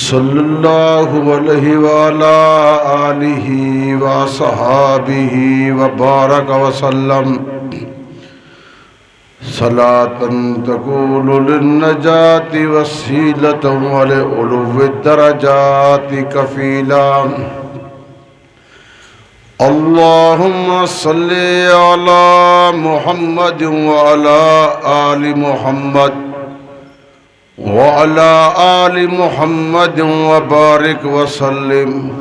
صلی اللہ علیہ وعلا آلہ وصحابہ وبارک وسلم صلاة تکون للنجاة وسیلة ولعلو الدرجات کفیلا اللہم صلی علی محمد وعلی آل محمد وعلى آل محمد وبارك وسلم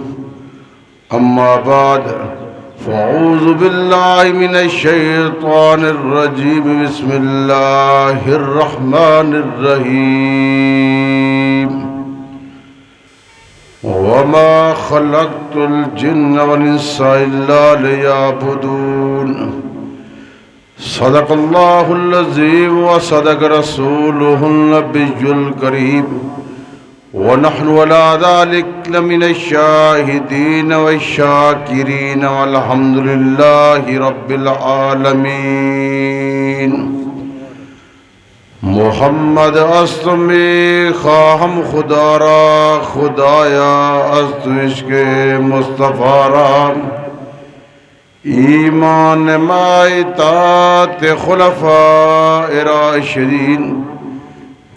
أما بعد فأعوذ بالله من الشيطان الرجيم بسم الله الرحمن الرحيم وما خلقت الجن والإنس إلا ليعبدون صدق اللہ العظیم وصدق رسولہ النبی الکریم ونحن على ذلك لمن الشاہدین والشاکرین والحمد للہ رب العالمین محمد استمی خواہم خدا را خدایا است عشق مصطفیٰ را ایمان ما اطاعت خلفاء راشدین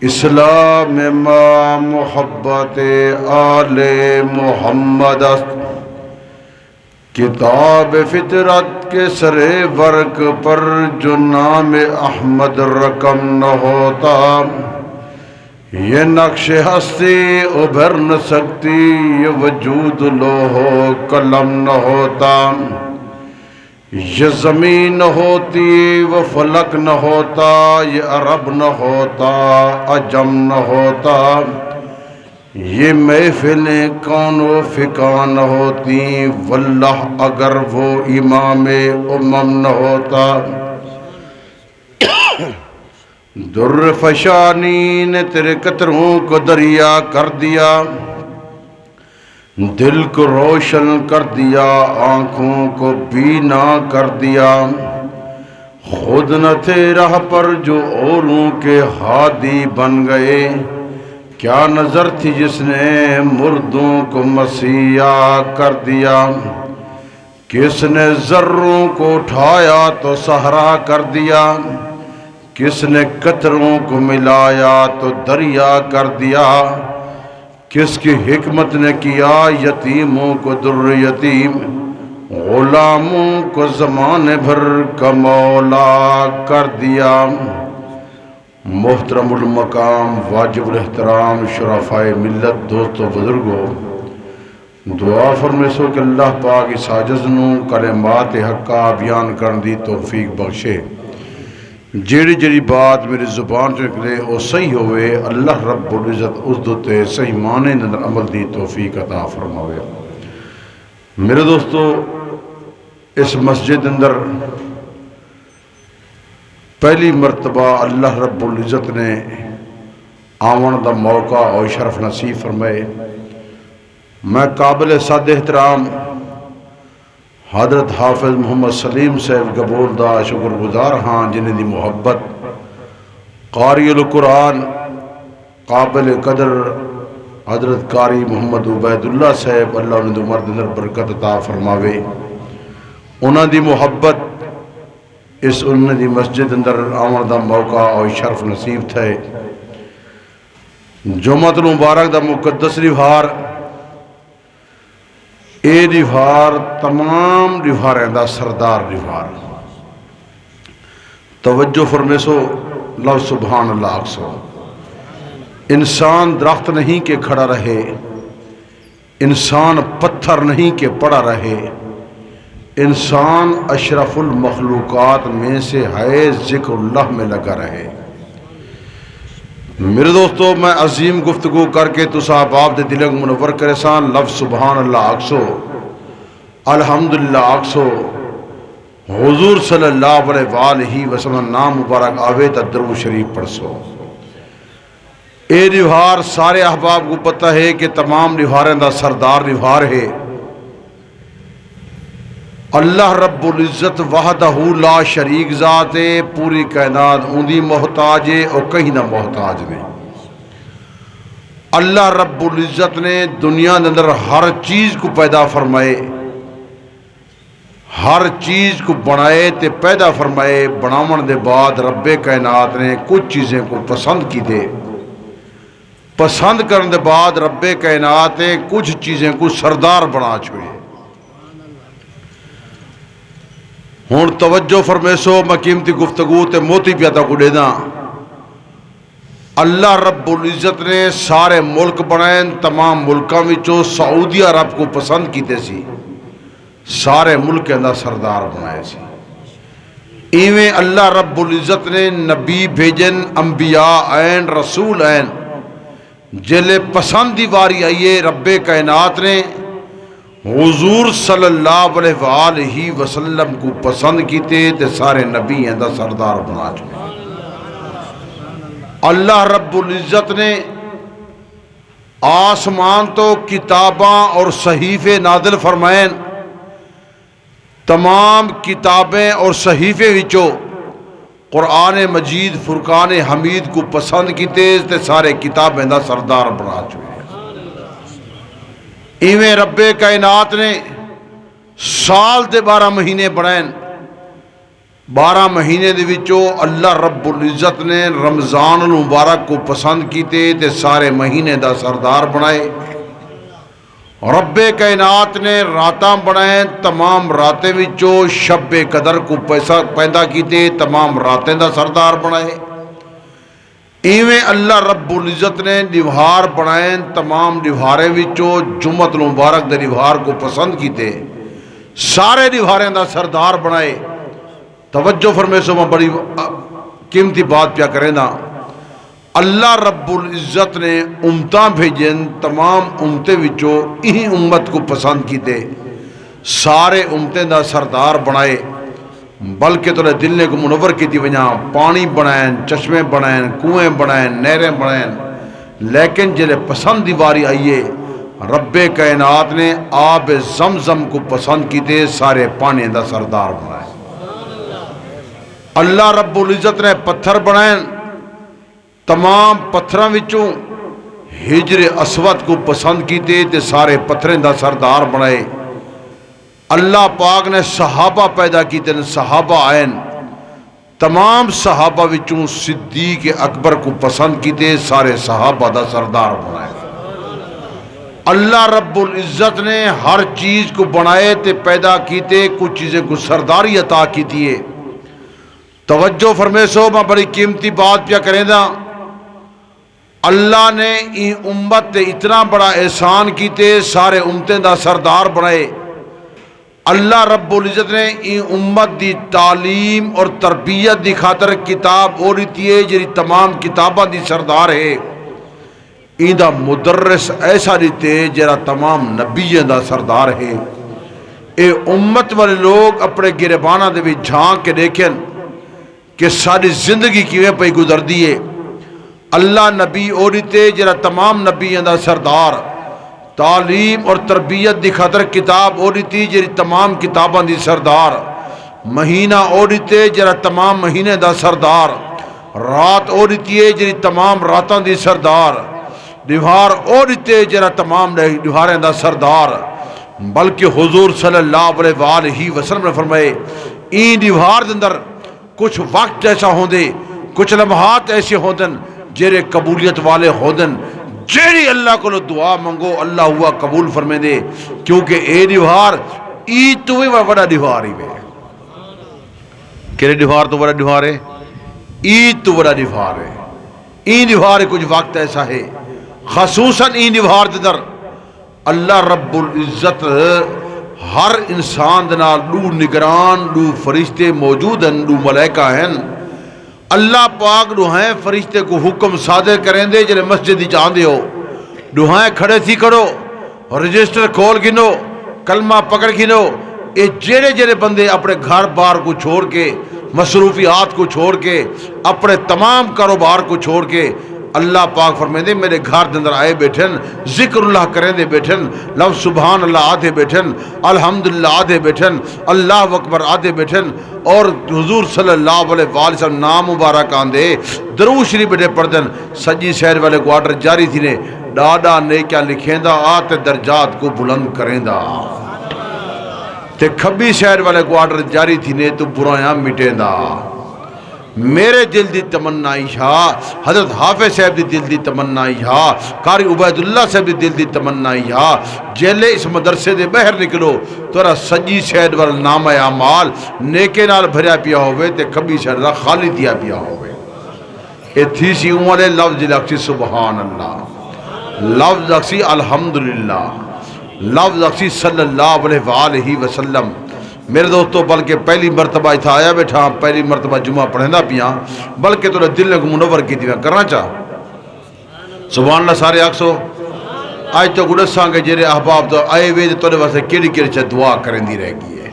اسلام ما محبت آل محمد است کتاب فطرت کے سر ورق پر جو نام احمد رقم نہ ہوتا یہ نقش ہستی ابھر نہ سکتی یہ وجود لوح قلم نہ ہوتا یہ زمین نہ ہوتی وہ فلک نہ ہوتا یہ عرب نہ ہوتا عجم نہ ہوتا یہ محفلیں کون و فقہ نہ ہوتی واللہ اگر وہ امام امم نہ ہوتا در فشانی نے تیرے قطروں کو دریا کر دیا دل کو روشن کر دیا آنکھوں کو بینا کر دیا خود نہ تھے راہ پر جو اوروں کے ہادی بن گئے کیا نظر تھی جس نے مردوں کو مسیحا کر دیا کس نے ذروں کو اٹھایا تو صحرا کر دیا کس نے قطروں کو ملایا تو دریا کر دیا کس کی حکمت نے کیا یتیموں کو در یتیم غلاموں کو زمانے بھر کا مولا کر دیا محترم المقام واجب الاحترام شرفائے ملت دوستو بزرگوں دعا فرمیسو کہ اللہ پاک اس عاجز نوں کلمات حقہ بیان کرن دی توفیق بخشے جیڑی جیڑی بات میری زبان سے نکلے وہ صحیح ہوئے اللہ رب العزت اس دوتے صحیح معنی اندر عمل دی توفیق عطا فرماوے میرے دوستو اس مسجد اندر پہلی مرتبہ اللہ رب العزت نے آون دا موقع اور شرف نصیب فرمائے میں قابل صد احترام حضرت حافظ محمد سلیم صاحب قبول دا شکر گزار ہاں جنہیں دی محبت قاری القرآن قابل قدر حضرت قاری محمد عبید اللہ صاحب اللہ انہیں دو مرد اندر برکت عطا فرماوے انہوں دی محبت اس انہوں دی مسجد اندر آمد دا موقع اور شرف نصیب تھے جمعۃ المبارک دا مقدس ریوہار اے ریوہار تمام ریوہاریں دا سردار ریوہار توجہ فرمیسو لو سبحان اللہ اکسو انسان درخت نہیں کہ کھڑا رہے انسان پتھر نہیں کہ پڑا رہے انسان اشرف المخلوقات میں سے ہے ذکر اللہ میں لگا رہے میرے دوستو میں عظیم گفتگو کر کے تو صاحب آپ دے دلنگ منور کرسان لفظ سبحان اللہ اکسو الحمدللہ اکسو حضور صلی اللہ علیہ وآلہ وسلم نام مبارک آوے تا درو شریف پڑھسو اے ریوہار سارے احباب کو پتہ ہے کہ تمام ریوہاریں دا سردار ریوہار ہے اللہ رب العزت وحدہ لا شریک ذات ہے پوری کائنات اندھی محتاج ہے اور کہیں نہ محتاج نہیں اللہ رب العزت نے دنیا کے اندر ہر چیز کو پیدا فرمائے، ہر چیز کو بنائے تے پیدا فرمائے۔ بناون دے بعد رب کائنات نے کچھ چیزیں کو پسند کی دے، پسند کرنے دے بعد رب کائنات نے کچھ چیزیں کو سردار بنا چھوڑے۔ ہون توجہ فرمیسو، میں قیمتی گفتگو تے موتی پیاتا کو دے دا۔ اللہ رب العزت نے سارے ملک بنائیں، تمام ملکاں وچوں سعودی عرب کو پسند کیتے سی، سارے ملک اندر سردار بنائے سی۔ ایویں اللہ رب العزت نے نبی بھیجن، انبیاء این، رسول این، جلے پسندی واری آئیے رب کائنات نے حضور صلی اللہ علیہ وآلہ وسلم کو پسند کیتے تے سارے نبی اندر سردار بنا چکے۔ اللہ رب العزت نے آسمان تو کتاباں اور صحیفے نازل فرمائیں، تمام کتابیں اور صحیفے وچوں قرآن مجید فرقان حمید کو پسند کیتے تے سارے کتابیں دا سردار بنا چکے۔ ایویں رب کائنات نے سال دے 12 مہینے بنائیں، 12 مہینے دے وچوں اللہ رب العزت نے رمضان المبارک کو پسند کیتے تے سارے مہینے دا سردار بنائے۔ رب کائنات نے راتاں بنائیں، تمام راتیں وچوں شب قدر کو پیدا کیتے، تمام راتیں دا سردار بنائے۔ ایویں اللہ رب العزت نے دیوار بنائیں، تمام دیواریں وچوں جمعۃ المبارک دے دیوار کو پسند کیتے، سارے دیواریں دا سردار بنائے۔ توجہ فرمے سو، میں بڑی قیمتی بات پیا کریں نا۔ اللہ رب العزت نے امتاں بھیجن، تمام امتیں وچوں یہی امت کو پسند کیتے، سارے امتیں دا سردار بنائے۔ بلکہ تو دل نے کو منور کی تھی وجہ پانی بنائیں، چشمے بنائیں، کنویں بنائیں، نہریں بنائیں، لیکن جلے پسند دیواری آئیے رب کائنات نے آب زمزم کو پسند کیتے، سارے پانی دا سردار بنائے۔ اللہ رب العزت نے پتھر بنائیں، تمام پتھراں وچوں حجر اسود کو پسند کیتے تے سارے پتھریں دا سردار بنائے۔ اللہ پاک نے صحابہ پیدا کیتے، صحابہ آئین، تمام صحابہ وچوں صدیق اکبر کو پسند کیتے، سارے صحابہ دا سردار بنائے۔ اللہ رب العزت نے ہر چیز کو بنائے تے پیدا کیتے، کچھ چیزیں کو سرداری عطا کیتی ہے۔ توجہ فرمے سو، میں بڑی قیمتی بات پیا کریں دا۔ اللہ نے این امت تے اتنا بڑا احسان کیتے، سارے امتیں دا سردار بنائے۔ اللہ رب العزت نے این امت دی تعلیم اور تربیت دی خاطر کتاب اور دیتی ہے، جی تمام کتاباں دی سردار ہے۔ این دا مدرس ایسا دیتے جرا تمام نبیوں دا سردار ہے۔ اے امت والے لوگ اپنے گریبانہ دے بھی جھانک کے دیکھیں کہ ساری زندگی کیویں پہ گزر دیئے۔ اللہ نبی اور دیتے جرا تمام نبیوں دا سردار، تعلیم اور تربیت دی خاطر کتاب اور دیتی جری تمام کتاباں دی سردار، مہینہ اور دیتے جرا تمام مہینے دا سردار، رات اور دیتی ہے جری تمام راتاں دی سردار، دیوار اور دیتے جرا تمام دیواریں دا سردار۔ بلکہ حضور صلی اللہ علیہ وآلہ وسلم نے فرمائے این دیوار دے اندر کچھ وقت ایسا ہوندے، کچھ لمحات ایسے ہوندن جیرے قبولیت والے ہوندن، جیڑی اللہ کو دعا منگو اللہ ہوا قبول فرمے دے، کیونکہ اے دیوار تو بھی بڑا دیوار ہی ہے۔ کہے دیوار تو بڑا دیوار ہے، تو بڑا دیوار ہے۔ این دیوار کچھ وقت ایسا ہے، خصوصاً این دیوار در اللہ رب العزت ہر انسان دنا دو نگران، دو فرشتے موجود ہیں، دو ملائکہ ہیں۔ اللہ پاک دوہائیں فرشتے کو حکم صادر کریں دے جلے مسجد ہی چاہندے ہو، دوہائیں کھڑے تھی کرو، رجسٹر کھول گنو، کلمہ پکڑ گنو۔ اے جیڑے جیڑے بندے اپنے گھر بار کو چھوڑ کے، مصروفیات کو چھوڑ کے، اپنے تمام کاروبار کو چھوڑ کے اللہ پاک فرمائے دے میرے گھر دے اندر آئے بیٹھن، ذکر اللہ کریں دے بیٹھن، لفظ سبحان اللہ آدھے بیٹھن، الحمدللہ آدھے بیٹھن، اللہ اکبر آدھے بیٹھن، اور حضور صلی اللہ علیہ وسلم نام مبارک آندے درود شریف بیٹھے پڑھ دن۔ سجی شہر والے کو آرڈر جاری تھی نے ڈاڈا نیکیاں لکھیندا آ تے درجات کو بلند کریندا تے کھبی شہر والے کو آرڈر جاری تھی نے تو برایاں مٹیندا میرے دل دی تمنا ہا حضرت حافظ صاحب دی دل دی تمنا ہا قاری عبید اللہ صاحب دی دل دی تمنا ہا جیلے اس مدرسے دے باہر نکلو تورا سجی شہر وال نام اعمال نیکے نال بھریا پیا ہوئے تے کبھی شہر دا خالی دیا پیا ہوئے اے تھی سی والے لفظ لکسی سبحان اللہ لفظ لکسی الحمدللہ لفظ لکسی صلی اللہ علیہ وآلہ وسلم میرے دوستو بلکہ پہلی مرتبہ اتھا آیا بیٹھا پہلی مرتبہ جمعہ پڑھنا پیا بلکہ تو دل کو منور کی تھی میں کرنا چاہ سبحان اللہ سارے آکسو آج تو گڑھ سانگے جیرے احباب تو آئے وے تو نے واسے کیڑی کیڑی چاہ دعا کریں دی رہ گئی ہے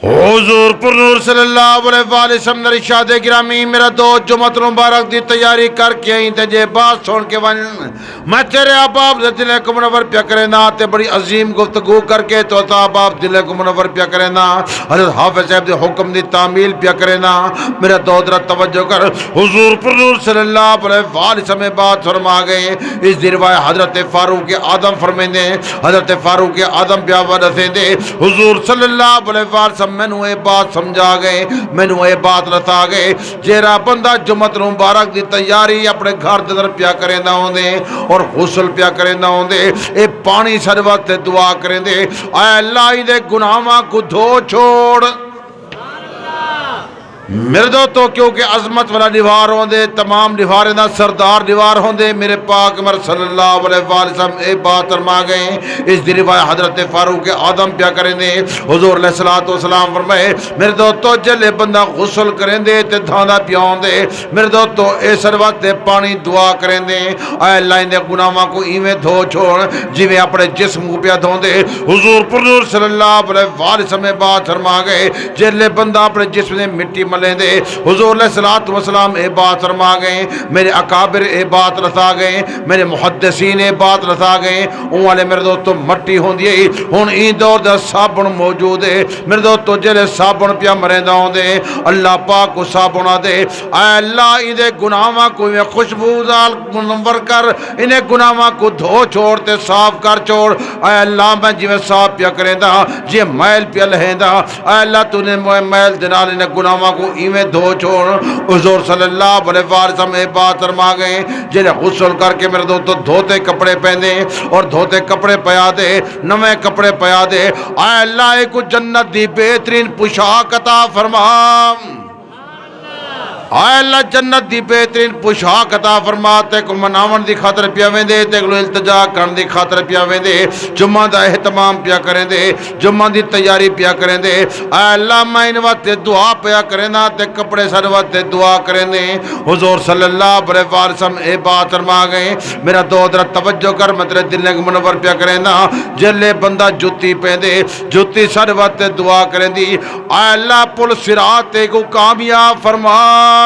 حضور پر نور صلی اللہ علیہ وآلہ وسلم نے ارشاد گرامی میرا دوست جمعۃ المبارک دی تیاری کر کے آئیں تے جے بات سن کے ون میں تیرے احباب دے دل کو منور پیا کرے نا تے بڑی عظیم گفتگو کر کے تو تا احباب دل کو منور پیا کرے نا حضرت حافظ صاحب دے حکم دی تعمیل پیا کرے نا میرا دوست را توجہ کر حضور پر نور صلی اللہ علیہ وآلہ وسلم بات فرما گئے اس دی روایت حضرت فاروق اعظم فرمیندے حضرت فاروق اعظم پیا ودسیندے حضور صلی اللہ علیہ وآلہ وسلم میں نو اے بات سمجھا گئے میں نو اے بات رتا گئے جیرا بندہ جمعۃ مبارک دی تیاری اپنے گھر در پیا کریں نہ ہوندے اور غسل پیا کریں نہ ہوندے اے پانی سروت دعا کریں دے اے اللہ دے گناہاں کو دھو چھوڑ میرے دوستو کیونکہ عظمت والا دیوار ہوندے تمام دیواریں دا سردار دیوار ہوندے میرے پاک مر صلی اللہ علیہ وآلہ وسلم اے بات فرما گئے اس دی روایت حضرت فاروق اعظم پیا کریں دے حضور علیہ الصلوۃ والسلام فرمائے میرے دوستو جلے بندہ غسل کریں دے تے دھاندا پیاون دے میرے دوستو اے سروت تے پانی دعا کریں دے اے اللہ دے گناہاں کو ایویں دھو چھوڑ جویں اپنے جسم کو پیا دھون دے حضور پر نور صلی اللہ علیہ وآلہ وسلم بات فرما گئے جلے بندہ اپنے جسم نے مٹی ملیں دے حضور علیہ السلام اے بات فرما گئے میرے اکابر اے بات رسا گئے میرے محدثین اے بات رسا گئے اون والے میرے دوستو مٹی ہوندی ہے ہن این دور دا صابن موجود ہے میرے دوستو جڑے صابن پیا مریندا ہوندے اللہ پاک کو صابن دے اے اللہ این دے گناہاں کو خوشبودار منور کر انہیں گناہاں کو دھو چھوڑ تے صاف کر چھوڑ اے اللہ میں جویں صاف پیا کریندا جے میل پیا لہیندا اے اللہ تو نے میل دے نال انہیں گناہاں کو ایویں دھو چھوڑ حضور صلی اللہ علیہ وسلم اے بات فرما گئے جنہیں غسل کر کے میرے دوستو دھوتے کپڑے پہنے اور دھوتے کپڑے پیا دے نویں کپڑے پیا دے اے اللہ کو جنت دی بہترین پوشاک عطا فرما اے اللہ جنت دی بہترین پوشاک عطا فرما تے کو مناون دی خاطر پیا ویندے تے کو التجا کرن دی خاطر پیا ویندے جمعہ دا اہتمام پیا کریں دے جمعہ دی تیاری پیا کریں دے اے اللہ میں ان واسطے دعا پیا کریں نا تے کپڑے سر واسطے دعا کریں دے حضور صلی اللہ علیہ وسلم اے بات فرما گئے میرا دوست توجہ کر میں تیرے دل کو منور پیا کریں نا جلے بندہ جوتی پہندے جوتی سر واسطے دعا کریں دی اے اللہ پل صراط کو کامیاب فرما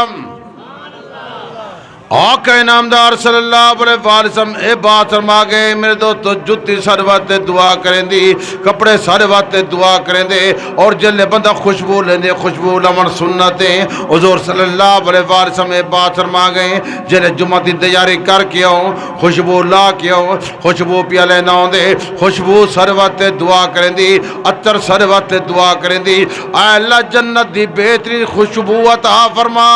آقا انعامدار صلی اللہ علیہ وسلم اے بات فرما گئے میرے دوستو جوتی سر واسطے دعا کریں دی کپڑے سر واسطے دعا کریں دے اور جلے بندہ خوشبو لیندے خوشبو لمن سنتیں حضور صلی اللہ علیہ وسلم اے بات فرما گئے جلے جمعہ دی تیاری کر کے آؤں خوشبو لا کے آؤں خوشبو پیا لینا ہوں دے خوشبو سر واسطے دعا کریں دی عطر سر واسطے دعا کریں دی اے اللہ جنت دی بہترین خوشبو عطا فرما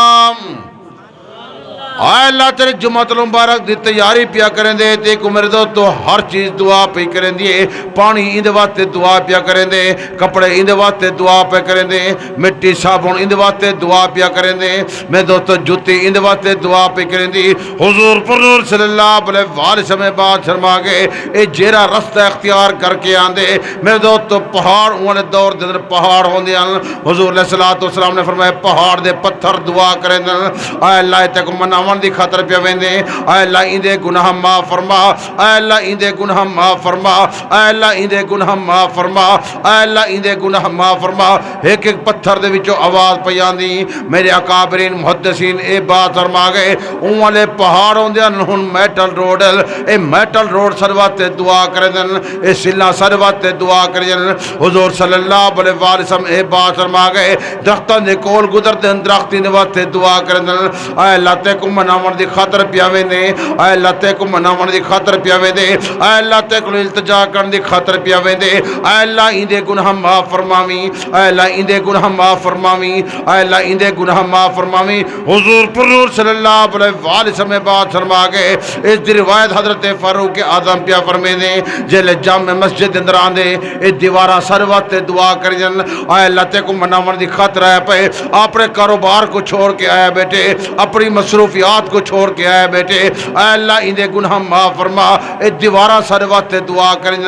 آئے اللہ تیرے جمعۃ المبارک دی تیاری پیا کریں دے تے کو میرے دوستو ہر چیز دعا پہ کریں دیے پانی اندے واسطے دعا پیا کریں دے کپڑے اندے واسطے دعا پہ کریں دے مٹی صابن اندے واسطے دعا پیا کریں دے میرے دوستو جوتی اندے واسطے دعا پہ کریں دی حضور پر نور صلی اللہ علیہ وسلم بات فرما گئے اے جیرا رستہ اختیار کر کے آندے میرے دوستو پہاڑ اونے دور دے پہاڑ ہوندے حضور علیہ الصلوۃ والسلام نے فرمایا پہاڑ دے پتھر دعا کریں دے اے اللہ تے کو مناون دی خاطر پیا ویندے اے اللہ ایندے گناہ معاف فرما اے اللہ ایندے گناہ معاف فرما اے اللہ ایندے گناہ معاف فرما اے اللہ ایندے گناہ معاف فرما ایک ایک پتھر دے وچوں آواز پئی آندی میرے اکابرین محدثین اے بات فرما گئے اون والے پہاڑ ہوندے ہن میٹل روڈ اے میٹل روڈ سرواتے دعا کردن اے سلا سرواتے دعا کردن حضور صلی اللہ علیہ وسلم اے بات فرما گئے درختاں دے کول گزردے درختی دے واسطے دعا کردن اے اللہ تے کو مناون دی خاطر پیاویں دے اے اللہ تے کو مناون دی خاطر پیاویں دے اے اللہ تے کو التجا کرن دی خاطر پیاویں دے اے اللہ ایندے گناہ معاف فرماویں اے اللہ ایندے گناہ معاف فرماویں اے اللہ ایندے گناہ معاف فرماویں حضور پر نور صلی اللہ علیہ وآلہ وسلم بات فرما گئے اس دی روایت حضرت فاروق اعظم پیا فرمے دے جلے جامع مسجد اندر آندے اے دیواراں سر وقت دعا کرن اے اللہ تے کو مناون دی خاطر آیا پے اپنے کاروبار کو چھوڑ کے آیا بیٹے اپنی مصروفیات کو چھوڑ کے آیا بیٹے اے اللہ اندے گناہ معاف فرما اے دیواراں سر وقت دعا کرن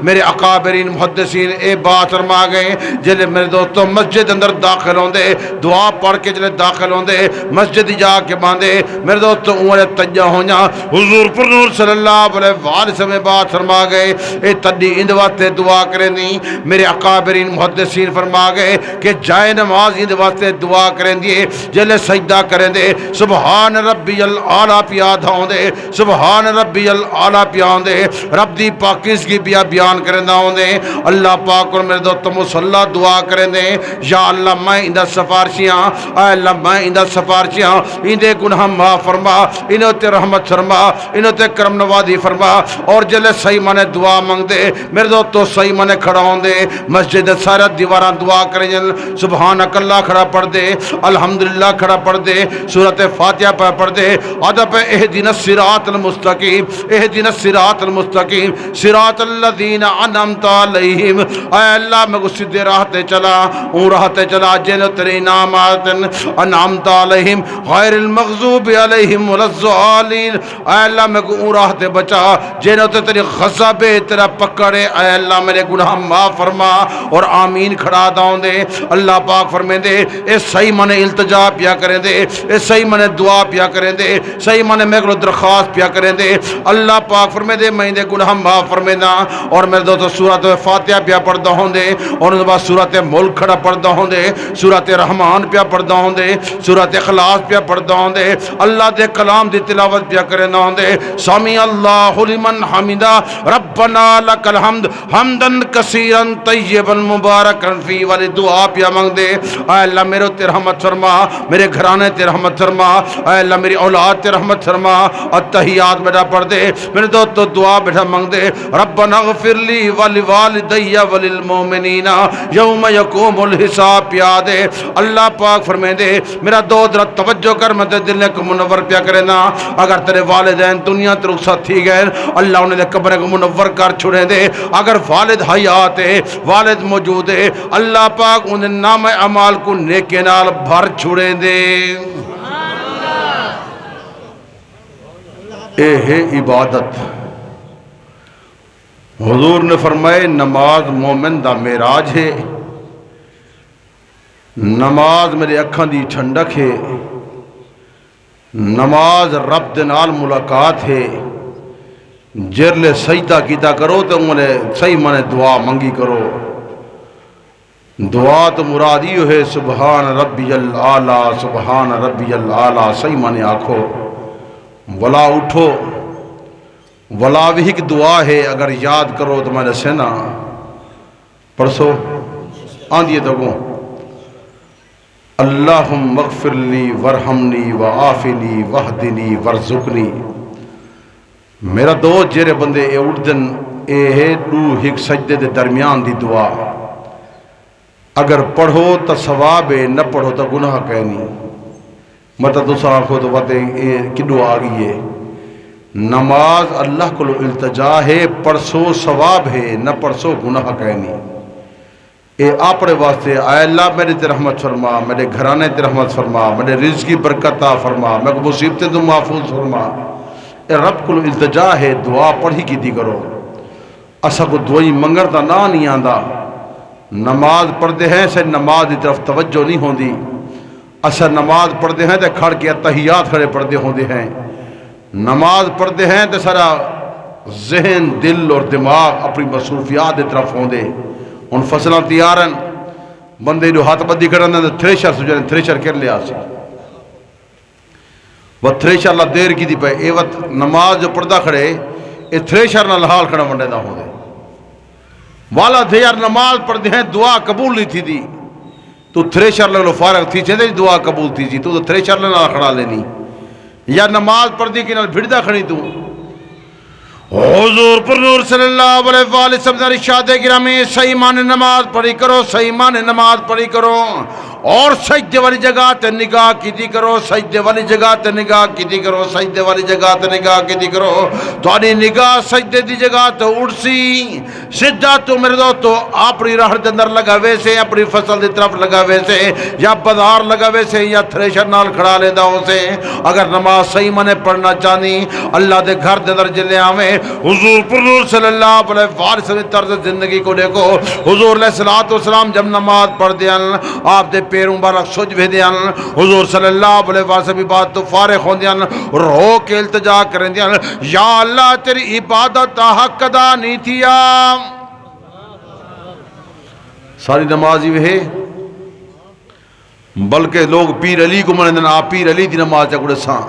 میرے اکابرین محدثین اے بات فرما گئے جلے میرے دوستوں مسجد اندر داخل ہوندے دعا پڑھ کے جلے داخل ہوندے مسجد جا کے باندے میرے دوستوں عمر تجا ہونا حضور پر نور صلی اللہ علیہ وآلہ وسلم بات فرما گئے اے تدی اند واسطے دعا کرنی میرے اکابرین محدثین فرما گئے کہ جائے نماز اند واسطے دعا کرن دیے جلے سجدہ کرن دے سبحان ربی العالی پیاد ہوندے سبحان ربی العالی پیاد دے رب دی پاکیزگی بیا بیان کرندا ہوندے اللہ پاک اور میرے دوست مصلی دعا کرن دے یا اللہ میں اندا سفارشیاں اے اللہ میں اندا سفارشیاں اندے گناہ معاف فرما انہاں تے رحمت فرما انہاں تے کرم نوازی فرما اور جلے صحیح منے دعا منگ دے میرے دوست صحیح منے کھڑا ہوندے مسجد سارا دیواراں دعا کرن سبحانک اللہ کھڑا پڑھ دے الحمدللہ کھڑا پڑھ دے سورۃ فاتحہ پڑھ دے ادب اہدنا الصراط المستقیم اہدنا الصراط المستقیم صراط الذین انعمت علیہم اے اللہ میں سیدھے راہ تے چلا اون راہ تے چلا جن تیرے انعامات انعمت علیہم غیر المغضوب علیہم ولا الضالین اے اللہ میں اون راہ تے بچا جن تے تیری غضب تیرا پکڑے اے اللہ میرے گناہ معاف فرما اور آمین کھڑا داؤں دے اللہ پاک فرمے دے اے صحیح منے التجا پیا کریں دے اے صحیح منے دعا پیا کریں دے صحیح منے میں کو درخواست پیا کریں دے اللہ پاک فرمے دے میں دے گناہ معاف فرمے دا اور میرے دوست سورۃ فاتحہ پیا پڑھدا ہوں دے اور اس بعد سورۃ ملک کھڑا پڑھدا ہوں دے سورۃ رحمان پیا پڑھدا ہوں دے سورۃ اخلاص پیا پڑھدا ہوں دے اللہ دے کلام دی تلاوت پیا کرنا ہوں دے سمی اللہ لمن حمدا ربنا لک الحمد حمدا کثیرا طیبا مبارکا فی والی دعا پیا مانگ دے اے اللہ میرے تے رحمت فرما میرے گھرانے تے رحمت فرما اے اللہ میری اولاد تے رحمت فرما التحیات بیٹا پڑھ دے میرے دوست تو دعا بیٹا مانگ دے ربنا اغفر لی ولوالدی وللمؤمنین یوم یقوم الحساب پیا دے اللہ پاک فرمائے دے میرا دو ذرا توجہ کر میں دل کو منور پیا کرے نا اگر تیرے والدین دنیا تے رخصت تھی گئے اللہ انہیں دے قبر کو منور کر چھوڑے دے اگر والد حیات ہے والد موجود ہے اللہ پاک انہیں نام اعمال کو نیکی نال بھر چھوڑے دے اے ہے عبادت حضور نے فرمائے نماز مومن دا معراج ہے نماز میرے اکھاں دی ٹھنڈک ہے نماز رب دے نال ملاقات ہے جرلے سجدہ کیتا کرو تو انہیں صحیح منے دعا منگی کرو دعا تو مرادی ہے سبحان ربی العالی سبحان ربی العالی صحیح منے آکھو ولا اٹھو ولا بھی ایک دعا ہے اگر یاد کرو تو میں نے سنا پرسو آندھیے تو گوں اللہم اغفر لی ورحمنی وعافنی وحدنی ورزقنی میرا دو جیرے بندے اے اردن اے ہے دو ہک سجدے دے درمیان دی دعا اگر پڑھو تو ثواب ہے نہ پڑھو تو گناہ کہنی مطلب دوسرا آنکھو تو بات اے کدو آگئی ہے نماز اللہ کو التجا ہے پرسو ثواب ہے نہ پرسو گناہ کہنی اے اپنے واسطے اے اللہ میرے تے رحمت فرما میرے گھرانے تے رحمت فرما میرے رزق کی برکت عطا فرما میں کو مصیبتیں تو محفوظ فرما اے رب کو التجا ہے دعا پڑھی کی دی کرو اسا کو دعائی منگر دا نہ نہیں آندا نماز پڑھتے ہیں سے نماز دی طرف توجہ نہیں ہوندی اسا نماز پڑھتے ہیں تے کھڑ کے تحیات کھڑے پڑھتے ہوندے ہیں نماز پڑھتے ہیں تے سارا ذہن دل اور دماغ اپنی مصروفیات دی طرف ہوندے ان فصلیں تیارن بندے جو ہاتھ بدی کرن دے تھریشر سجن تھریشر کر لیا سی وہ تھریشر اللہ دیر کی دی پہ اے وقت نماز جو پردہ کھڑے اے تھریشر نہ لحال کھڑا منڈے نہ ہو دے والا تھے یار نماز پڑھتے ہیں دعا قبول نہیں تھی دی تو تھریشر لگلو فارغ تھی چھے دے دعا قبول تھی جی تو تھریشر نہ کھڑا لینی یا نماز پڑھ دی کہ نال بھڑدا کھڑی تو حضور پر نور صلی اللہ علیہ وآلہ وسلم نے ارشاد گرامی صحیح معنی نماز پڑھی کرو، صحیح معنی نماز پڑھی کرو، اور سجدے والی جگہ تے نگاہ کیتی کرو، سجدے والی جگہ تے نگاہ کیتی کرو، سجدے والی جگہ تے نگاہ کیتی کرو۔ تہاڈی نگاہ سجدے دی جگہ تے اڑ سی سیدھا تو میرے دوستو اپنی راہ دے اندر لگاوے سے، اپنی فصل دی طرف لگاوے سے، یا بازار لگاوے سے، یا تھریشر نال کھڑا لیندا ہو سے۔ اگر نماز صحیح معنی پڑھنا چاہنی اللہ دے گھر دے اندر جلے آویں، حضور پر نور صلی اللہ علیہ وسلم طرز زندگی کو دیکھو۔ حضور علیہ الصلوۃ والسلام جب نماز پڑھ دیاں آپ دے پیروں مبارک سج بھیدیاں، حضور صلی اللہ علیہ وسلم بات تو فارغ ہوندیاں، رو کے التجا کرندیاں، یا اللہ تیری عبادت حق ادا نہیں تھیا۔ ساری نماز ہی ہے، بلکہ لوگ پیر علی کو منندن، آپ پیر علی دی نماز چکڑے ساں۔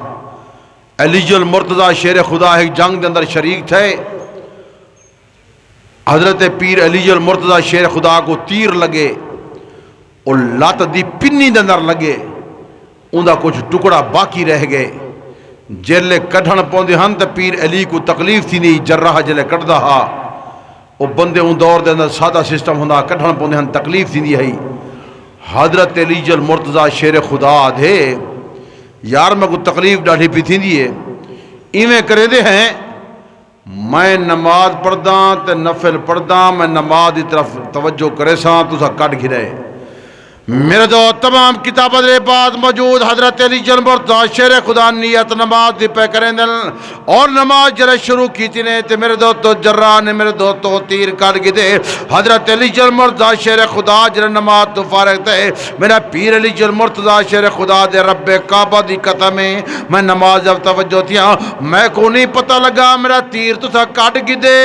علی المرتضی شیر خدا ایک جنگ دے اندر شریک تھے، حضرت پیر علی المرتضی شیر خدا کو تیر لگے اور لات دی پنی دے اندر لگے، اندھا کچھ ٹکڑا باقی رہ گئے۔ جلے کڑھن پوندے ہن تے پیر علی کو تکلیف تھی نہیں، جرح جلے کڑھدا ہا وہ بندے ان دور دے اندر سادہ سسٹم ہوندا، کڑھن پوندے ہن تکلیف تھی نہیں ہے۔ حضرت علی المرتضی شیر خدا دے یار میں کو تکلیف ڈاڑھی پی تھی دیئے، ایویں کرے دے ہیں میں نماز پڑھداں تے نفل پڑھداں، میں نماز دی طرف توجہ کرے ساں تو سا کٹ گھرے۔ میرے دو تمام کتابت دے بعد موجود حضرت علی المرتضی شیر خدا نیت نماز دی پہ کریں دل، اور نماز جرے شروع کی تھی نے تے میرے دو تو جرہ نے میرے دو تو تیر کٹ گئے دے۔ حضرت علی المرتضی شیر خدا جرے نماز تو فارغ تے، میرا پیر علی المرتضی شیر خدا دے رب کعبہ دی قسم میں نماز جب توجہ تھیا، میں کو نہیں پتہ لگا میرا تیر تو سا کٹ گئے دے۔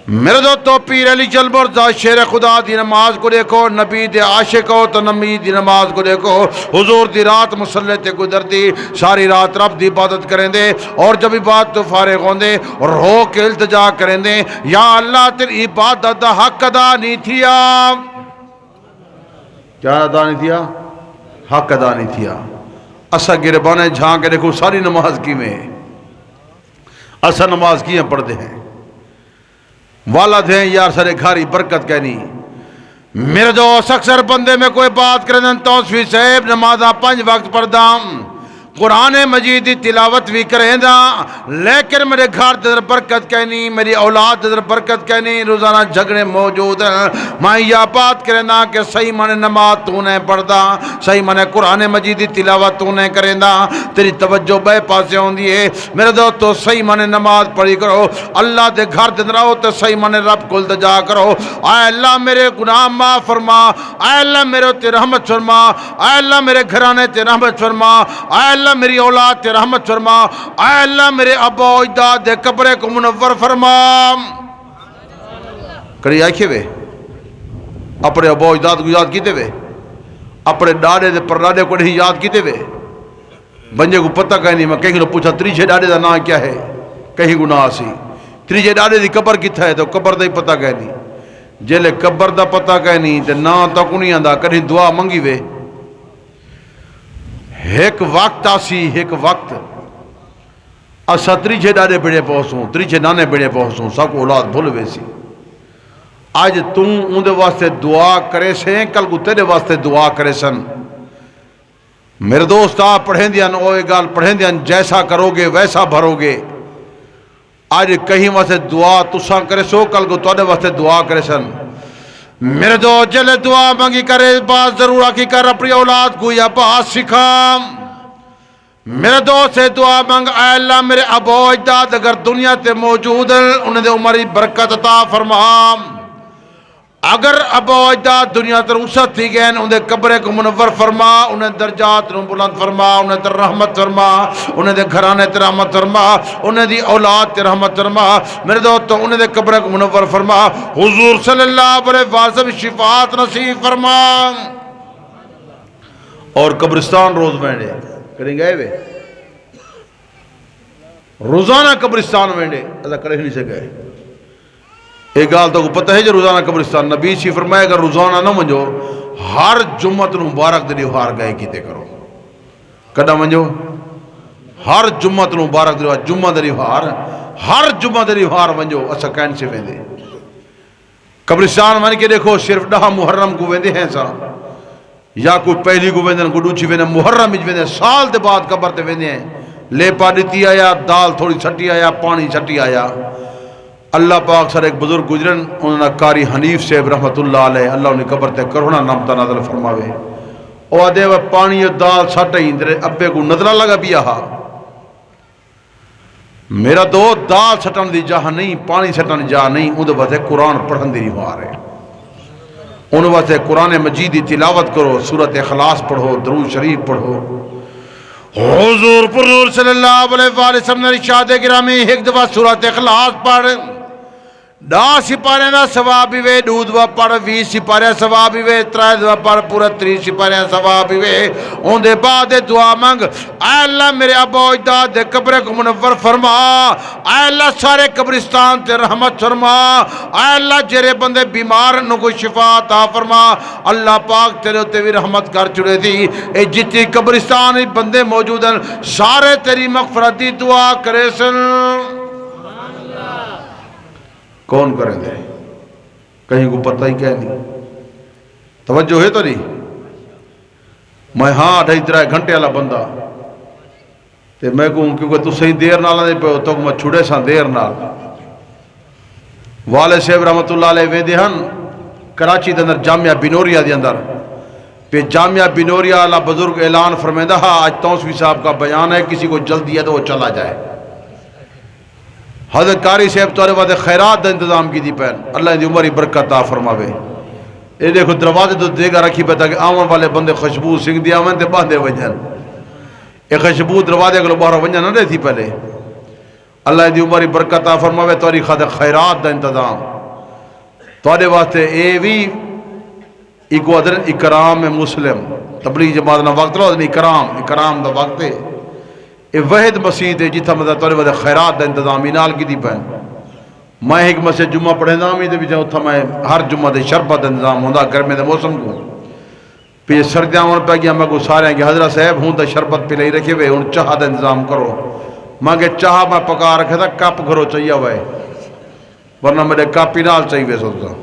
میرے دوستو پیر علی المرتضی شیر خدا دی نماز کو دیکھو، نبی دے عاشق ہو تو نبی دی نماز کو دیکھو۔ حضور دی رات مصلی تے گزرتی، ساری رات رب دی عبادت کریں دے، اور جب عبادت تو فارغ ہوں دے رو کے التجا کریں دے، یا اللہ تیری عبادت دا حق ادا نہیں تھیا۔ کیا ادا نہیں تھیا؟ حق ادا نہیں تھیا۔ اسا گربانے جھان کے دیکھو ساری نماز کی میں اسا نماز کی ہیں پڑھ دے ہیں، والد ہیں یار سارے گھاری برکت کہنی۔ میرے دوست اکثر بندے میں کوئی بات کریں توصفی صاحب نمازہ 5 وقت پڑھداں، قرآن مجید تلاوت بھی کریں دا، لیکن میرے گھر در برکت کہنی، میری اولاد در برکت کہنی، روزانہ جھگڑے موجود ہیں۔ میں یہ بات کریں دا کہ صحیح معنی نماز تو نے پڑھدا، صحیح معنی قرآن مجید تلاوت تو نے کریں دا، تیری توجہ بے پاسے ہوں دیئے۔ میرے دوست تو صحیح معنی نماز پڑھی کرو، اللہ دے گھر دن رہو تو صحیح معنی رب کو التجا کرو، اے اللہ میرے گناہ معاف فرما، اے اللہ میرے تے رحمت فرما، اے اللہ میرے گھرانے تے رحمت فرما، اے اللہ میری اولاد تے رحمت فرما، اے اللہ میرے ابا و اجداد دے قبرے کو منور فرما۔ کری آئیکھے وے اپنے ابا و اجداد کو یاد کیتے وے، اپنے ڈاڑے دے پر ڈاڑے کو نہیں یاد کیتے وے۔ بنجے کو پتہ کہیں نہیں، میں کہیں لو پوچھا تریجے ڈاڑے دا نام کیا ہے، کہیں گناہ سی تریجے ڈاڑے دی قبر کتھا ہے تو قبر دا ہی پتہ کہیں نہیں، جیلے قبر دا پتہ کہیں نہیں تے نام تا کو نہیں آندا، کہیں دعا منگی وے۔ ایک وقت آسی، ایک وقت اسا تریجے ڈاڑے بڑے پہنچوں، تریجے نانے بڑے پہنچوں، سب کو اولاد بھول ویسی۔ آج تم اندے واسطے دعا کرے سے، کل کو تیرے واسطے دعا کرے سن۔ میرے دوست آپ پڑھیں دیاں اوے گال پڑھیں دیاں، جیسا کرو گے ویسا بھرو گے۔ آج کہیں واسطے دعا تساں کرے سو، کل کو تیرے واسطے دعا کرے سن۔ میرے دو جلے دعا مانگی کرے، بات ضرور آکی کر اپنی اولاد کو یا بات سکھا۔ میرے دو سے دعا مانگ، اے اللہ میرے ابا و اجداد اگر دنیا تے موجود ہیں انہیں دے عمری برکت عطا فرما، اگر ابا و اجداد دنیا تے رخصت تھی گئے انہیں دے قبرے کو منور فرما، انہیں درجات نو بلند فرما، انہیں تے رحمت فرما، انہیں دے گھرانے تے رحمت فرما، انہیں دی اولاد تے رحمت فرما۔ میرے دوستو انہیں دے قبرے کو منور فرما، حضور صلی اللہ علیہ وسلم شفاعت نصیب فرما۔ اور قبرستان روز وینڈے کریں گئے وے، روزانہ قبرستان وینڈے ایسا کرے نہیں سے گئے۔ ایک گال تو کو پتہ ہے جو روزانہ قبرستان نبی سی فرمائے اگر روزانہ نہ منجو ہر جمعت مبارک دے ہار گئے کیتے کرو، کڈا ونجو ہر جمعہ تلوں مبارک دے جمعہ دے ریوار ہر جمعہ دے ریوار ونجو اسا کہن سے ویندے قبرستان ون کے دیکھو صرف 10 محرم کو ویندے ہیں سا یا کوئی پہلی کو ویندے کو دوچی ویندے محرم وچ ویندے سال دے بعد قبر تے ویندے ہیں لیپا ڈتی آیا دال تھوڑی چھٹی آیا پانی چھٹی آیا اللہ پاک سر ایک بزرگ گزرن انہوں نے قاری حنیف صاحب رحمت اللہ علیہ اللہ انہیں قبر تے کرونا نامتا نازل فرماوے او آدھے وہ پانی اور دال چھٹ ہی اندرے ابے کو نظرہ لگا بھی آہا میرا دو دال چھٹن دی جاہ نہیں پانی چھٹن جاہ نہیں ان دے واسطے قرآن پڑھن دی رہا رہے ان واسطے قرآن مجید دی تلاوت کرو سورۃ اخلاص پڑھو درود شریف پڑھو حضور پر نور صلی اللہ علیہ وسلم نے ارشاد گرامی ایک دفعہ سورۃ اخلاص پڑھ 10 سپارے دا ثواب بھی وے 2 دفعہ پڑھ 20 سپارے ثواب بھی وے 3 دفعہ پڑھ پورا 30 سپارے ثواب بھی وے اون دے بعد دعا مانگ اے اللہ میرے ابا و اجداد دے قبر کو منور فرما اے اللہ سارے قبرستان تے رحمت فرما اے اللہ جڑے بندے بیمار نو کو شفا عطا فرما اللہ پاک تیرے تے بھی رحمت کر چھڑے دی اے جتنی قبرستان بندے موجود ہیں سارے تیری مغفرت دی دعا کرے سن کون کریں دے کہیں کو پتہ ہی کہہ نہیں توجہ ہے تو نہیں میں ہاں 2.5 گھنٹے والا بندہ تے میں کہوں کیونکہ تو صحیح دیر نال دے پہ تو میں چھڑے ساں دیر نال والد صاحب رحمت اللہ علیہ ویندے ہن کراچی دے اندر جامعہ بنوریا دے اندر پہ جامعہ بنوریا والا بزرگ اعلان فرمائندہ آج توسوی صاحب کا بیان ہے کسی کو جلدی ہے تو وہ چلا جائے حضرت قاری صاحب تورے وعدے خیرات دا انتظام کی دی پہن اللہ دی عمری برکت عطا فرماوے اے دیکھو دروازے تو دیگا رکھی پہ تاکہ آمن والے بندے خوشبو سنگ دی آمن تے باندھے ونجن اے خوشبو دروازے کو باہر ونجن نہ رہی تھی پہلے اللہ دی عمری برکت عطا فرماوے توری خیرات دا انتظام تورے واسطے اے وی ایکو ادر اکرام مسلم تبلیغ جماعت نہ وقت لو اکرام دا وقت ہے یہ وحد مسجد ہے جتھا مدد تورے وقت خیرات دا انتظامی نال کی دی پہن میں ایک مسجد جمعہ پڑھے نامی دے بھی جاؤں تھا میں ہر جمعہ دے شربت انتظام ہوندہ گرمی دے موسم کو پھر سردیاں ہون پہ گیا میں کو سارے ہیں کہ حضرت صاحب ہوں دا شربت پہ لئی رکھے ہوئے ہوں چاہ دا انتظام کرو میں کہ چاہ میں پکا رکھے تھا کپ گھرو چاہیے ہوئے ورنہ میرے کپ ہی نال چاہیے ہوئے سوچتا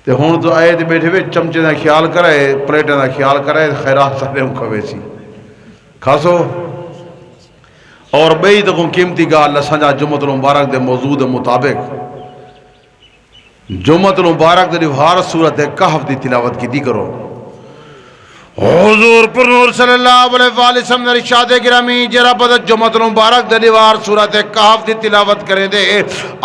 تے ہوں تو آئے دے بیٹھے ہوئے چمچے دا خیال کرے پلیٹیں دا خیال کرے خیرات سارے ہوں کھوے سی خاصو اور بئی تو قیمتی گال لسانجا جمعۃ المبارک دے موضوع دے مطابق جمعۃ المبارک دے ہر سورت کہف دی تلاوت کی دی کرو حضور پر نور صلی اللہ علیہ وسلم نے ارشاد گرامی جرا بدت جمعۃ المبارک دے دیوار سورت کہف دی تلاوت کرے دے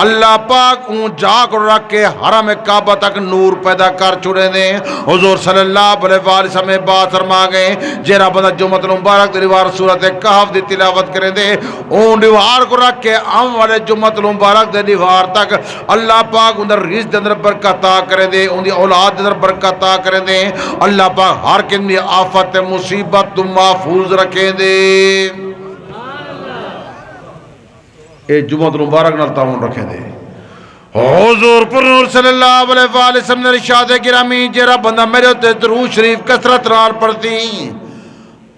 اللہ پاک اون جا کر رکھ کے حرم کعبہ تک نور پیدا کر چھڑے دے حضور صلی اللہ علیہ وسلم بات فرما گئے جرا بدت جمعۃ المبارک دے دیوار سورت کہف دی تلاوت کرے دے اون دیوار کو رکھ کے ام والے جمعۃ المبارک دے دیوار تک اللہ پاک اندر رزق دے اندر برکت عطا کرے دے ان دی اولاد دے اندر برکت عطا کرے دے اللہ پاک ہر قسم دی آفت مصیبت تم محفوظ رکھیں دے اے جمعۃ المبارک نال تعاون رکھیں دے حضور پر نور صلی اللہ علیہ وسلم نے ارشاد گرامی جڑا بندہ میرے تے درود شریف کثرت نال پڑھتی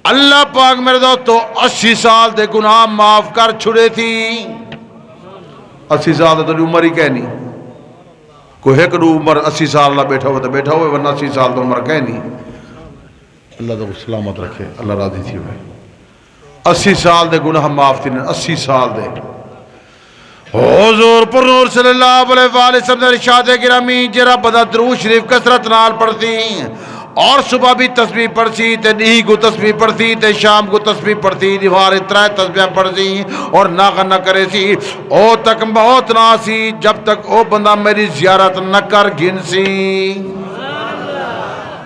اللہ پاک میرے دوستو 80 سال دے گناہ معاف کر چھڑے تھی 80 سال تو عمر ہی کہنی کوئی ایک عمر 80 سال اللہ بیٹھا ہوا تو بیٹھا ہوئے ورنہ 80 سال تو عمر کہنی اللہ تو سلامت رکھے اللہ راضی تھی ہوئے 80 سال دے گناہ معاف تھی 80 سال دے حضور پر نور صلی اللہ علیہ وسلم نے ارشاد گرامی جرا بندہ درود شریف کثرت نال پڑھتی اور صبح بھی تسبیح پڑھتی تے نہیں کو تسبیح پڑھتی تے شام کو تسبیح پڑھتی دیوار 3 تسبیح پڑھتی اور نہ کرے سی او تک موت نہ سی جب تک او بندہ میری زیارت نہ کر گن سی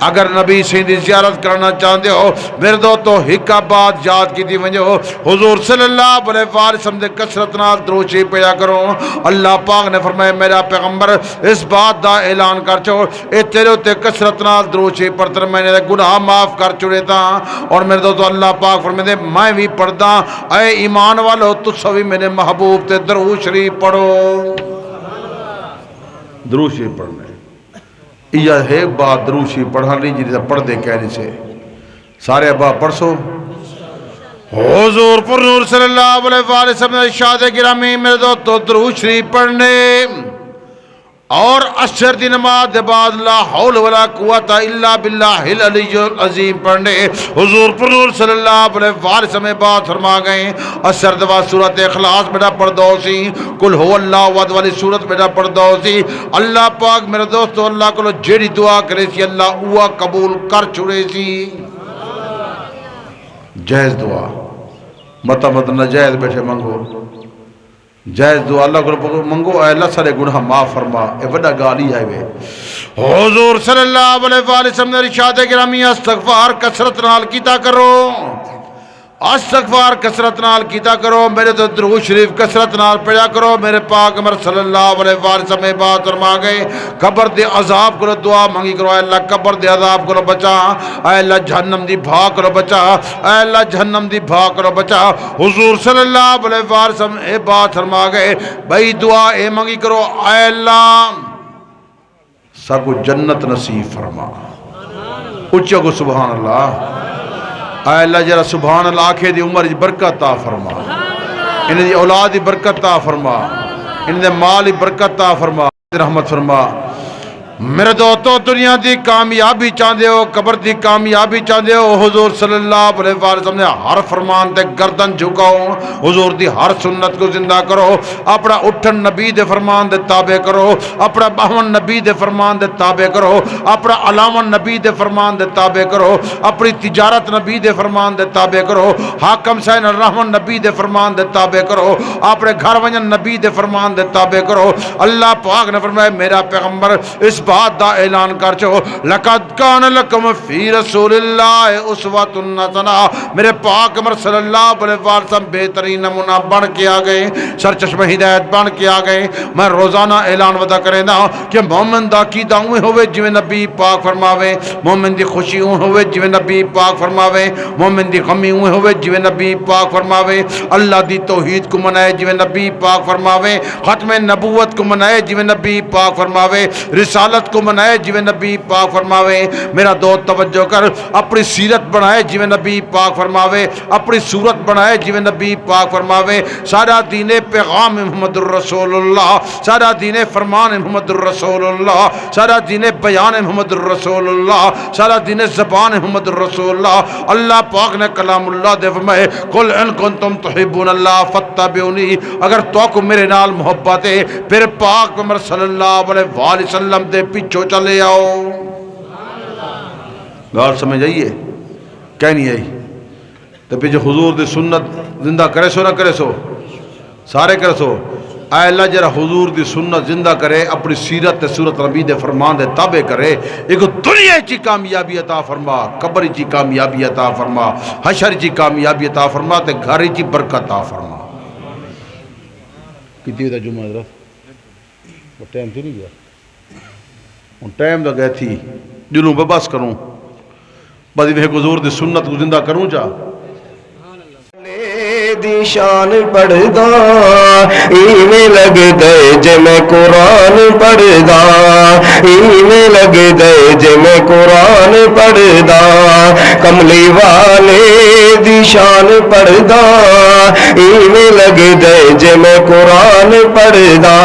اگر نبی سیندی زیارت کرنا چاہتے ہو میرے دو تو ہکا بات یاد کی دی ونجو حضور صلی اللہ علیہ وسلم دے کثرت نال درود شریف پڑھا کرو اللہ پاک نے فرمایا میرا پیغمبر اس بات دا اعلان کر چھو اے تیرے تے کثرت نال درود شریف پڑھتے میں نے گناہ معاف کر چھڑے تا اور میرے دو تو اللہ پاک فرمائے میں بھی پڑھدا اے ایمان والو تسا بھی میرے محبوب تے درود شریف پڑھو درود شریف پڑھنا یہ ہے بات دروشی پڑھا نہیں جنہیں پڑھ دے کہنے سے سارے ابا پڑھ سو حضور پر نور صلی اللہ علیہ وآلہ وسلم نے ارشاد گرامی میرے دوستو درود شریف پڑھنے اور عصر دی نماز دے بعد لا حول ولا قوت الا باللہ العلی العظیم پڑھنے حضور پر نور صلی اللہ علیہ وآلہ وسلم بات فرما گئے عصر دے بعد سورۃ اخلاص بیٹا پڑھ دو سی قل هو اللہ احد والی سورت بیٹا پڑھ دو سی اللہ پاک میرے دوستو اللہ کو جیڑی دعا کرے سی اللہ اوہ قبول کر چھڑے سی جائز دعا مت نجائز بیٹھے منگو جائز دعا اللہ کو منگو اے اللہ سارے گناہ معاف فرما اے وڈا گالی آئے وے حضور صلی اللہ علیہ وآلہ وسلم نے ارشاد گرامی استغفار کثرت نال کیتا کرو استغفار کثرت نال کیتا کرو میرے تو درود شریف کثرت نال پڑھا کرو میرے پاک عمر صلی اللہ علیہ وآلہ وسلم بات فرما گئے قبر دے عذاب کو دعا مانگی کرو اے اللہ قبر دے عذاب کو بچا اے اللہ جہنم دی بھا کو بچا اے اللہ جہنم دی بھا کو بچا حضور صلی اللہ علیہ وآلہ وسلم اے بات فرما گئے بھائی دعا اے مانگی کرو اے اللہ سب کو جنت نصیب فرما اچھا کو سبحان اللہ اے اللہ جرا سبحان اللہ آنکھیں دی عمر دی برکت عطا فرما انہیں دی اولاد دی برکت عطا فرما انہیں دی مال دی برکت عطا فرما رحمت فرما میرے دوستو دنیا دی کامیابی چاندے ہو قبر دی کامیابی چاندے ہو حضور صلی اللہ علیہ وسلم نے ہر فرمان تے گردن جھکاؤ حضور دی ہر سنت کو زندہ کرو اپنا اٹھن نبی دے فرمان دے تابع کرو اپنا باہمن نبی دے فرمان دے تابع کرو اپنا علاون نبی دے فرمان دے تابع کرو اپنی تجارت نبی دے فرمان دے تابع کرو حاکم سین الرحمن نبی دے فرمان دے تابع کرو اپنے گھر ونجن نبی دے فرمان دے تابع کرو اللہ پاک نے فرمایا میرا پیغمبر اس بات دا اعلان کر چو لقد کان لکم فی رسول اللہ اسوۃ حسنہ میرے پاک عمر صلی اللہ علیہ وسلم بہترین نمونہ بن کے آ گئے سرچشمہ ہدایت بن کے آ گئے میں روزانہ اعلان ودا کریں دا کہ مومن دا عقیدہ اوے ہوئے جویں نبی پاک فرماوے مومن دی خوشی اوے ہوئے جویں نبی پاک فرماوے مومن دی غمی اوے ہوئے جویں نبی پاک فرماوے اللہ دی توحید کو منائے جویں نبی پاک فرماوے ختم نبوت کو منائے جویں نبی پاک فرماوے رسالت کو منائے جویں نبی پاک فرماوے میرا دوست توجہ کر اپنی سیرت بنائے جویں نبی پاک فرماوے اپنی صورت بنائے جویں نبی پاک فرماوے سارا دین پیغام محمد الرسول اللہ سارا دین فرمان محمد الرسول اللہ سارا دین بیان محمد الرسول اللہ سارا دین زبان محمد الرسول اللہ اللہ پاک نے کلام اللہ دے فرمائے قل ان کنتم تحبون اللہ فاتبعونی اگر تو کو میرے نال محبت ہے پھر پاک عمر صلی اللہ علیہ وآلہ وسلم دے پیچھو چلے آؤ گال سمجھ آئیے کہہ نہیں آئی تو پیچھے حضور دی سنت زندہ کرے سو نہ کرے سو سارے کرے سو اے اللہ جرا حضور دی سنت زندہ کرے اپنی سیرت تے صورت نبی دے فرمان دے تابع کرے ایک دنیا چی کامیابی عطا فرما قبر چی کامیابی عطا فرما حشر چی کامیابی عطا فرما تے گھر چی برکت عطا فرما کتنی ہوتا جمعہ حضرت وہ ٹائم تھی نہیں گیا ان ٹائم دا گئے تھی دلوں بباس کروں بعد میں حضور دی سنت کو زندہ کروں جا دی شان پڑھدا ایویں لگدے جے میں قرآن پڑھدا ایویں لگدے جے میں قرآن پڑھدا کملی والے دی شان پڑھدا ایویں لگدے جے میں قرآن پڑھدا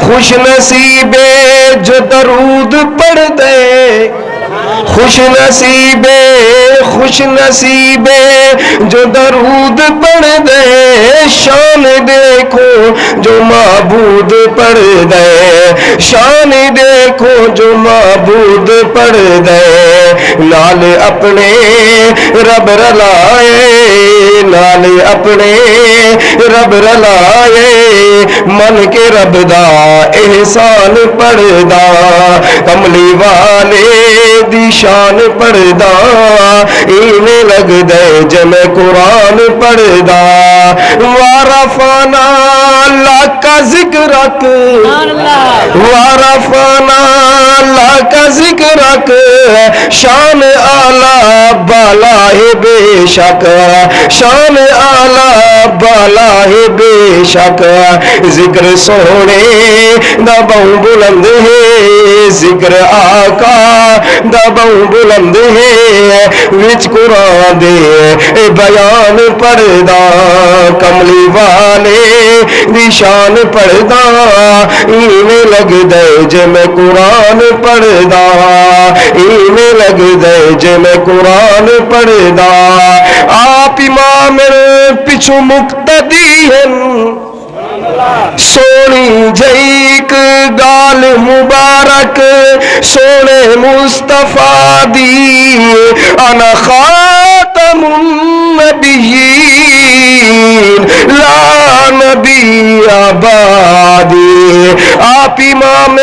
خوش نصیبے جو درود پڑھدے خوش نصیبے جو درود پڑھ دے شان دیکھو جو معبود پڑھ دے شان دیکھو جو معبود پڑھ دے نال اپنے رب رلائے نال اپنے رب رلائے من کے رب دا احسان پڑھ دا کملی والے دی شان پڑھدا ایویں لگدے جے میں قرآن پڑھدا وارفانا کا ذکرک وارفانا اللہ کا ذکرک شان اعلیٰ بالا ہے بے شک شان اعلیٰ بالا ہے بے شک ذکر سونے دا بہو بلند ہے ذکر آقا دا بہو بلند ہے وچ قرآن دے اے بیان پڑھدا کملی والے دی شان پڑھدا ایویں لگدا جے میں قرآن پڑھدا ایویں لگدا جے میں قرآن پڑھدا آپ امام پچھو مقتدی ہیں سونی جیک گال مبارک سونے مصطفیٰ دی انا خاتم النبیین لا نبی آبادی آپ امام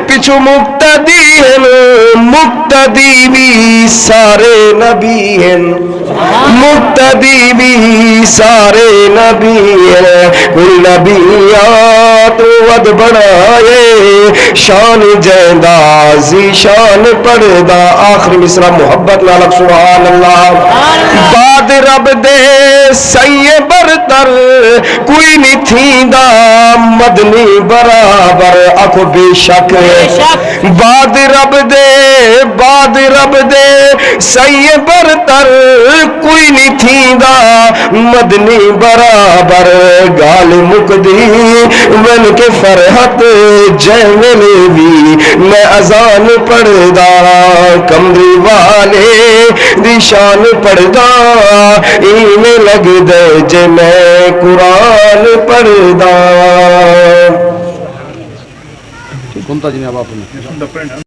پچھو مقتدی ہیں مقتدی بھی سارے نبی ہیں مقتدی بھی سارے نبی ہیں کوئی نبیات ود بڑھائے شان جیندازی شان پڑھدا آخری مصرع محبت نالک سبحان اللہ بعد رب دے سیے برتر کوئی نہیں تھیندا مدنی برابر آکھو بے شک بعد رب دے سیے برتر کوئی نہیں تھیندا مدنی برابر گال مکدی ون کے فرحت جیویں بھی میں اذان پڑھدا کمری والے دی شان پڑھدا ایویں لگدا جے میں قرآن پڑھدا کونتا جی نے اب آپ نے